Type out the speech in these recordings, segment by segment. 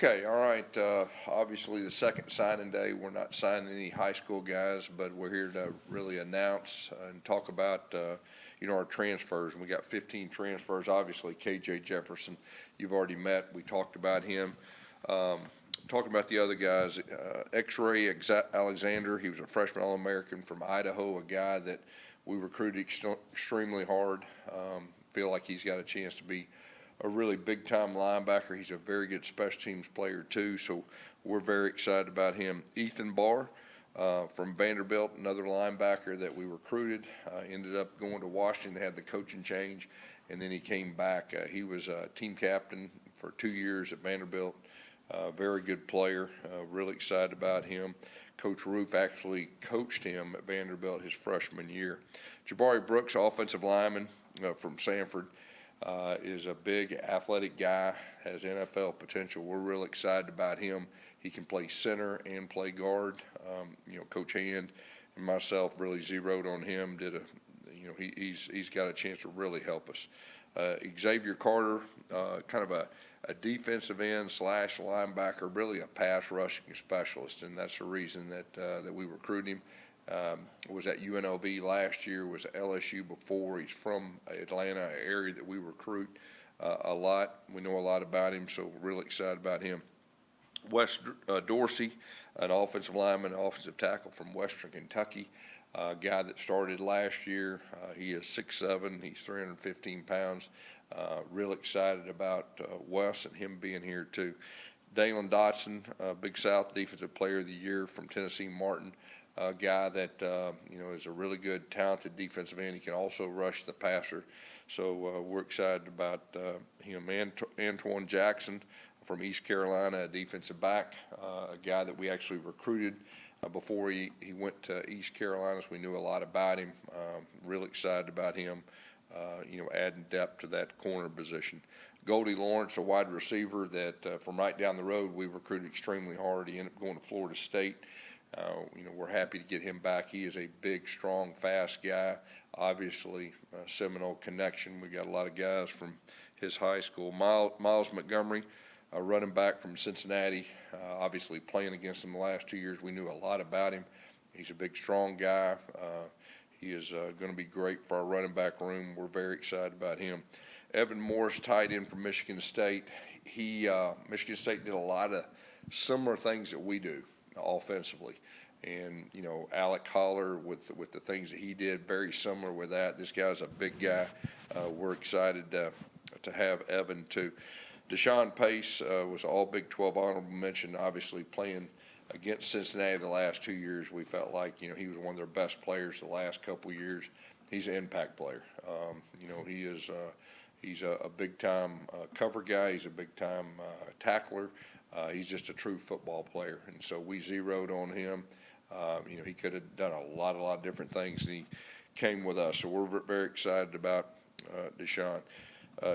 Okay, all right. Obviously, the second signing day, we're not signing any high school guys, but we're here to really announce and talk about, our transfers. And we got 15 transfers. Obviously, KJ Jefferson, you've already met. We talked about him. Talking about the other guys, X-Ray Alexander, he was a freshman All-American from Idaho, a guy that we recruited extremely hard. Feel like he's got a chance to be a really big-time linebacker. He's a very good special teams player, too, so we're very excited about him. Ethan Barr from Vanderbilt, another linebacker that we recruited, ended up going to Washington. They had the coaching change, and then he came back. He was a team captain for 2 years at Vanderbilt. Very good player. Really excited about him. Coach Roof actually coached him at Vanderbilt his freshman year. Jabari Brooks, offensive lineman from Sanford, is a big athletic guy, has NFL potential. We're real excited about him. He can play center and play guard. Coach Hand and myself really zeroed on him. He's got a chance to really help us. Xavier Carter, kind of a defensive end / linebacker, really a pass rushing specialist, and that's the reason that we recruited him. Was at UNLV last year, was at LSU before. He's from Atlanta, area that we recruit a lot. We know a lot about him, so we're really excited about him. Wes Dorsey, an offensive lineman, offensive tackle from Western Kentucky, a guy that started last year. He is 6'7", he's 315 pounds. Real excited about Wes and him being here too. Dalen Dotson, Big South Defensive Player of the Year from Tennessee Martin. A guy that is a really good, talented defensive end. He can also rush the passer, so we're excited about him. Antoine Jackson from East Carolina, a defensive back, a guy that we actually recruited before he went to East Carolina, so we knew a lot about him. Real excited about him, adding depth to that corner position. Goldie Lawrence, a wide receiver that from right down the road we recruited extremely hard. He ended up going to Florida State. We're happy to get him back. He is a big, strong, fast guy. Obviously, Seminole connection. We got a lot of guys from his high school. Miles Montgomery, a running back from Cincinnati. Obviously, playing against him the last 2 years, we knew a lot about him. He's a big, strong guy. He is going to be great for our running back room. We're very excited about him. Evan Morris, tight end from Michigan State. Michigan State did a lot of similar things that we do offensively, and Alec Holler with the things that he did, very similar with that. This guy's a big guy. We're excited to have Evan too. Deshaun Pace was all Big 12 honorable mention. Obviously playing against Cincinnati the last 2 years, we felt like he was one of their best players the last couple of years. He's an impact player. He's a big time cover guy. He's a big time tackler. He's just a true football player, and so we zeroed on him. He could have done a lot of different things, and he came with us. So we're very excited about Deshaun.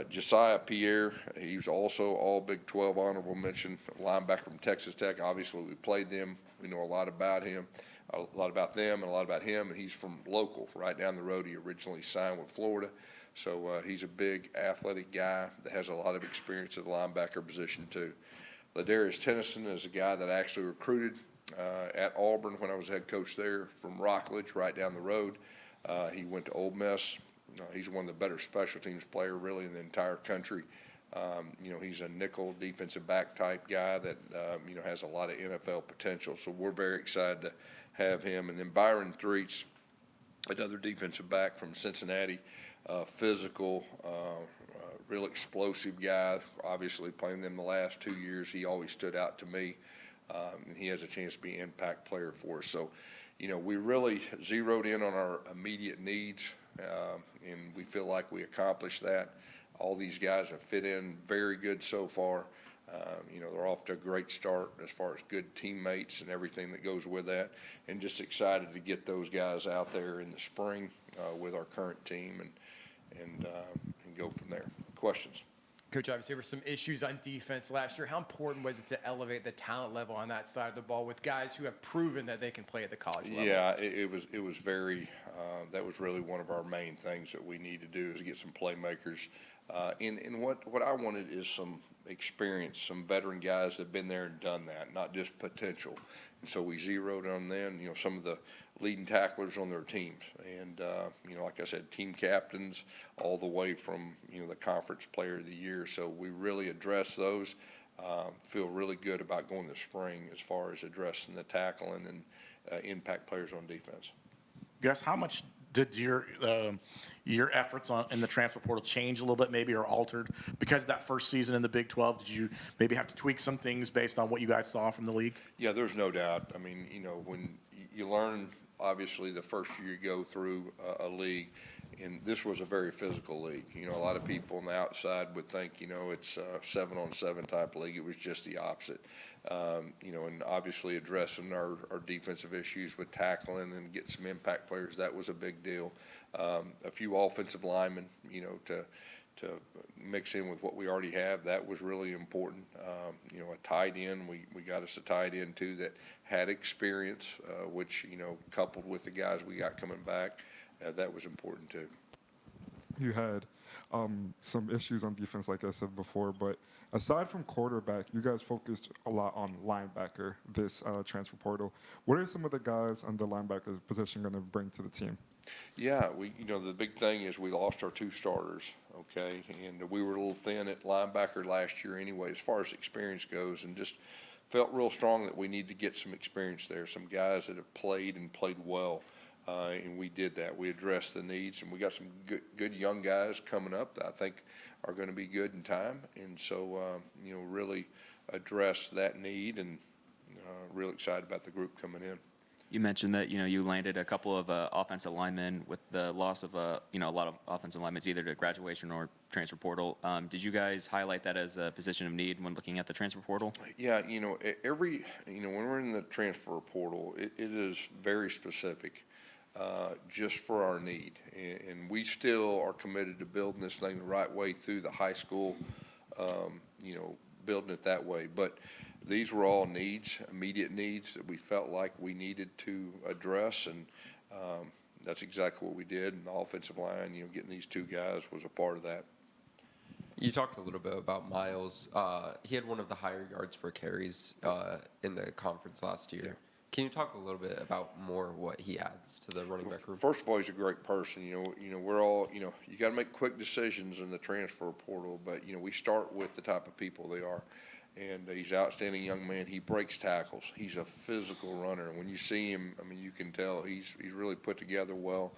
Josiah Pierre, he was also all Big 12 honorable mention, linebacker from Texas Tech. Obviously, we played them. We know a lot about him, a lot about them, and a lot about him. And he's from local, right down the road. He originally signed with Florida. So he's a big athletic guy that has a lot of experience at the linebacker position too. Ladarius Tennyson is a guy that I actually recruited at Auburn when I was head coach there from Rockledge, right down the road. He went to Ole Miss. He's one of the better special teams player really in the entire country. He's a nickel defensive back type guy that has a lot of NFL potential. So we're very excited to have him. And then Byron Threets, another defensive back from Cincinnati, physical, real explosive guy. Obviously playing them the last 2 years, he always stood out to me, and he has a chance to be an impact player for us. So, we really zeroed in on our immediate needs, and we feel like we accomplished that. All these guys have fit in very good so far. They're off to a great start as far as good teammates and everything that goes with that, and just excited to get those guys out there in the spring with our current team and go from there. Questions? Coach, obviously there were some issues on defense last year. How important was it to elevate the talent level on that side of the ball with guys who have proven that they can play at the college level? Yeah, it was very. That was really one of our main things that we need to do is get some playmakers And what I wanted is some experience, some veteran guys that have been there and done that, not just potential. And so we zeroed on them, some of the leading tacklers on their teams. And, like I said, team captains all the way from, the conference player of the year. So we really addressed those. Feel really good about going this spring as far as addressing the tackling and impact players on defense. Gus, how much did your efforts in the transfer portal change a little bit, maybe, or altered because of that first season in the Big 12? Did you maybe have to tweak some things based on what you guys saw from the league? Yeah, there's no doubt. I mean, when you learn, obviously, the first year you go through a league, and this was a very physical league. A lot of people on the outside would think, it's a 7-on-7 type league. It was just the opposite. And obviously addressing our defensive issues with tackling and getting some impact players, that was a big deal. A few offensive linemen, to mix in with what we already have, that was really important. A tight end, we got us a tight end too that had experience, which, coupled with the guys we got coming back, that was important too. You had some issues on defense, like I said before, but aside from quarterback, you guys focused a lot on linebacker this transfer portal. What are some of the guys on the linebacker position going to bring to the team? Yeah, the big thing is we lost our two starters, okay, and we were a little thin at linebacker last year anyway, as far as experience goes, and just felt real strong that we need to get some experience there, some guys that have played and played well. And we did that. We addressed the needs, and we got some good young guys coming up that I think are going to be good in time. And so, really address that need, and real excited about the group coming in. You mentioned that you landed a couple of offensive linemen with the loss of a lot of offensive linemen either to graduation or transfer portal. Did you guys highlight that as a position of need when looking at the transfer portal? Yeah, when we're in the transfer portal, it is very specific. Just for our need, and we still are committed to building this thing the right way through the high school, building it that way. But these were all needs, immediate needs that we felt like we needed to address, and that's exactly what we did. And the offensive line, getting these two guys was a part of that. You talked a little bit about Miles. He had one of the higher yards per carries in the conference last year. Yeah. Can you talk a little bit about more what he adds to the running back room? First of all, he's a great person. We're all, you got to make quick decisions in the transfer portal, but, we start with the type of people they are. And he's an outstanding young man. He breaks tackles. He's a physical runner. And when you see him, you can tell he's really put together well.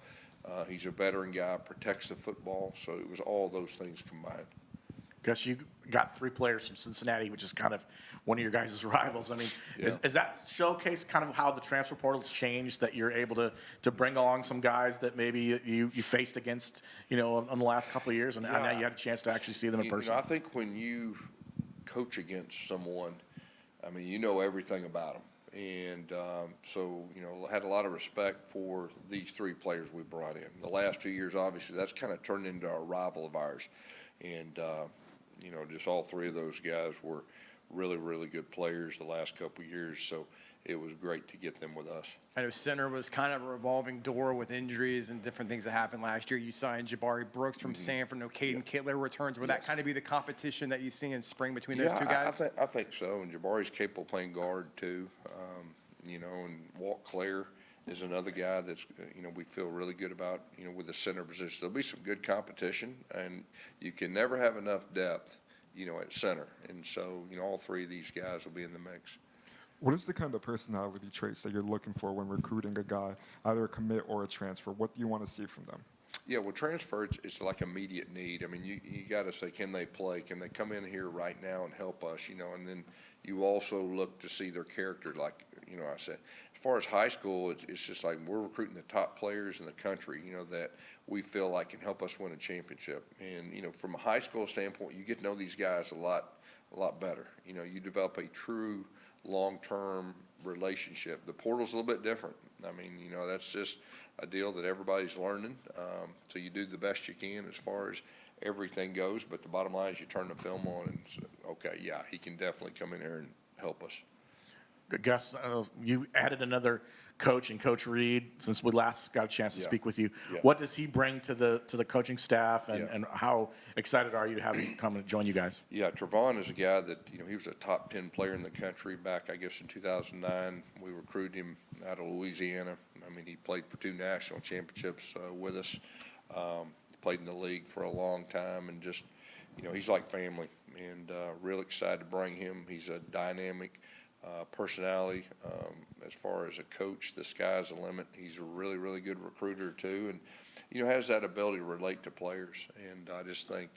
He's a veteran guy, protects the football. So it was all those things combined. Gus, you got 3 players from Cincinnati, which is kind of one of your guys' rivals. Yeah. Is that showcase kind of how the transfer portal's changed, that you're able to bring along some guys that maybe you faced against, in the last couple of years, and now you had a chance to actually see them in person? I think when you coach against someone, you know everything about them. And so, had a lot of respect for these 3 players we brought in. The last 2 years, obviously, that's kind of turned into a rival of ours. And, just all 3 of those guys were really, really good players the last couple of years. So it was great to get them with us. I know center was kind of a revolving door with injuries and different things that happened last year. You signed Jabari Brooks from Sanford. No, Caden Kittler returns. Would that kind of be the competition that you see in spring between those two guys? I think so. And Jabari's capable of playing guard too. And Walt Clare is another guy that's, we feel really good about, with the center position. There'll be some good competition, and you can never have enough depth, at center. And so, all 3 of these guys will be in the mix. What is the kind of personality traits that you're looking for when recruiting a guy, either a commit or a transfer? What do you want to see from them? Yeah, well, transfer, it's like immediate need. You got to say, can they play? Can they come in here right now and help us, and then you also look to see their character, like, I said. As far as high school, it's just like we're recruiting the top players in the country, that we feel like can help us win a championship. And, from a high school standpoint, you get to know these guys a lot better. You develop a true long-term relationship. The portal's a little bit different. That's just a deal that everybody's learning. So you do the best you can as far as everything goes. But the bottom line is you turn the film on and say, okay, yeah, he can definitely come in here and help us. Gus, you added another coach in Coach Reed since we last got a chance to Yeah. speak with you. Yeah. What does he bring to the coaching staff, and, Yeah. and how excited are you to have him come and join you guys? Yeah, Trevon is a guy that, he was a top 10 player in the country back, I guess, in 2009. We recruited him out of Louisiana. I mean, he played for 2 national championships with us. Played in the league for a long time, and just, he's like family, and real excited to bring him. He's a dynamic personality. As far as a coach, the sky's the limit. He's a really, really good recruiter too, and has that ability to relate to players. And I just think,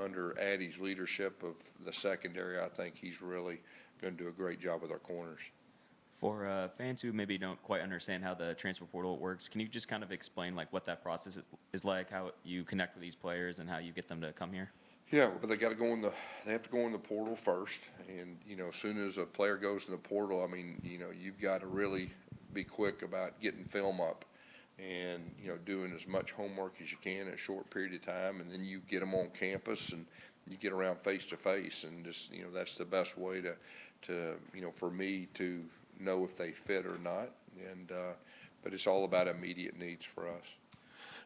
under Addie's leadership of the secondary, I think he's really going to do a great job with our corners. For fans who maybe don't quite understand how the transfer portal works, can you just kind of explain like what that process is like, how you connect with these players and how you get them to come here? Yeah, well, they have to go in the portal first, and, as soon as a player goes in the portal, I mean, you've got to really be quick about getting film up and, doing as much homework as you can in a short period of time, and then you get them on campus and you get around face to face, and just, that's the best way to for me to know if they fit or not, and, but it's all about immediate needs for us.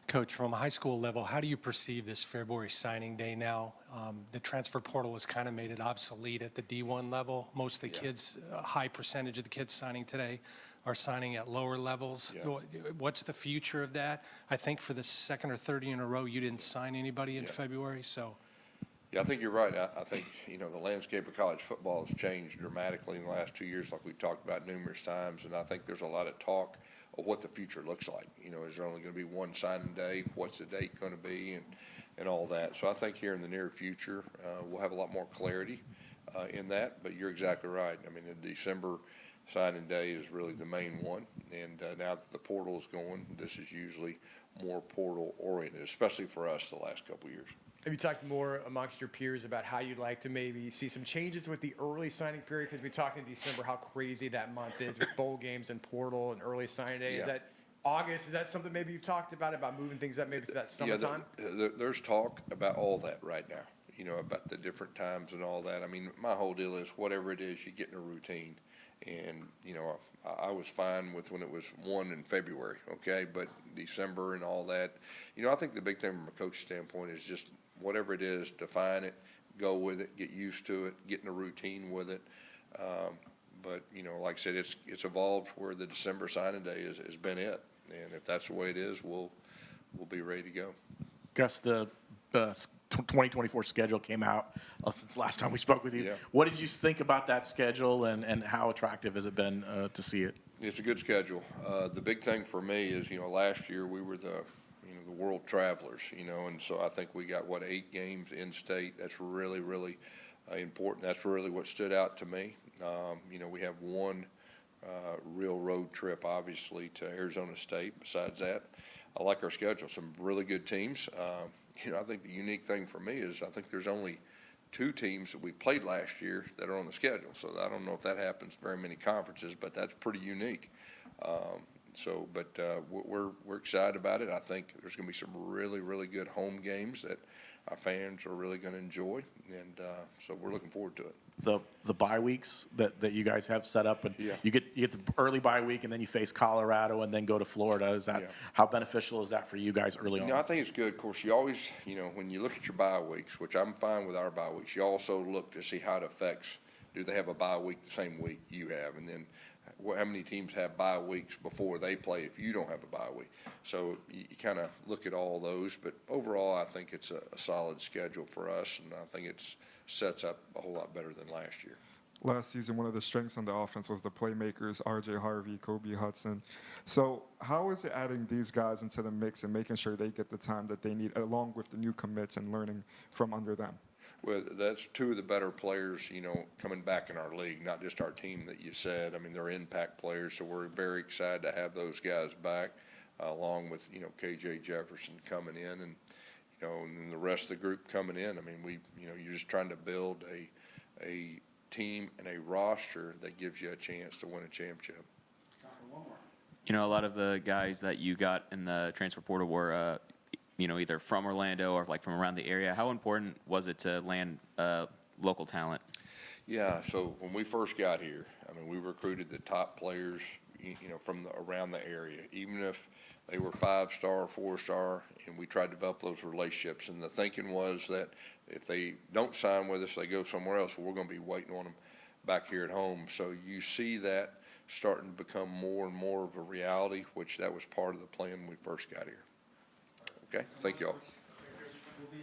Coach, from a high school level, how do you perceive this February signing day now? The transfer portal has kind of made it obsolete at the D1 level. Most of the kids, a high percentage of the kids signing today are signing at lower levels. Yeah. So what's the future of that? I think for the second or third year in a row, you didn't sign anybody in February, so. Yeah, I think you're right. I think, the landscape of college football has changed dramatically in the last 2 years, like we've talked about numerous times, and I think there's a lot of talk of what the future looks like. Is there only going to be one signing day? What's the date going to be, and all that. So I think here in the near future, we'll have a lot more clarity in that, but you're exactly right. I mean, the December signing day is really the main one, and now that the portal is going, this is usually more portal oriented, especially for us the last couple of years. Have you talked more amongst your peers about how you'd like to maybe see some changes with the early signing period? Because we talked in December how crazy that month is with bowl games and portal and early signing day. Yeah. Is that August? Is that something maybe you've talked about moving things up maybe to that summertime? Yeah, there's talk about all that right now, about the different times and all that. I mean, my whole deal is whatever it is, you get in a routine. And, I was fine with when it was 1 in February, okay? But December and all that, I think the big thing from a coach standpoint is just whatever it is, define it, go with it, get used to it, get in a routine with it. But, like I said, it's evolved where the December signing day has been it. And if that's the way it is, we'll be ready to go. Gus, the 2024 schedule came out since last time we spoke with you. Yeah. What did you think about that schedule, and how attractive has it been to see it? It's a good schedule. The big thing for me is, last year we were the world travelers, and so I think we got, 8 games in state. That's really, really important. That's really what stood out to me. We have one real road trip, obviously, to Arizona State. Besides that, I like our schedule. Some really good teams. I think the unique thing for me is I think there's only 2 teams that we played last year that are on the schedule. So I don't know if that happens very many conferences, but that's pretty unique. We're excited about it. I think there's going to be some really, really good home games that our fans are really going to enjoy, and so we're looking forward to it. The bye weeks that you guys have set up, and Yeah. you get the early bye week, and then you face Colorado, and then go to Florida. Is that how beneficial is that for you guys early on? I think it's good. Of course, you always, when you look at your bye weeks, which I'm fine with our bye weeks, you also look to see how it affects, do they have a bye week the same week you have? And then how many teams have bye weeks before they play if you don't have a bye week? So you kind of look at all those. But overall, I think it's a solid schedule for us, and I think it sets up a whole lot better than last year. Last season, one of the strengths on the offense was the playmakers, R.J. Harvey, Kobe Hudson. So how is it adding these guys into the mix and making sure they get the time that they need, along with the new commits and learning from under them? Well, that's 2 of the better players, coming back in our league, not just our team that you said. I mean, they're impact players, so we're very excited to have those guys back, along with, KJ Jefferson coming in, and, and then the rest of the group coming in. I mean, you're just trying to build a team and a roster that gives you a chance to win a championship. A lot of the guys that you got in the transfer portal were, either from Orlando or like from around the area. How important was it to land local talent? Yeah, so when we first got here, I mean, we recruited the top players, you know, from around the area, even if they were 5-star, 4-star, and we tried to develop those relationships. And the thinking was that if they don't sign with us, they go somewhere else, well, we're gonna be waiting on them back here at home. So you see that starting to become more and more of a reality, which that was part of the plan when we first got here. Okay, thank you all.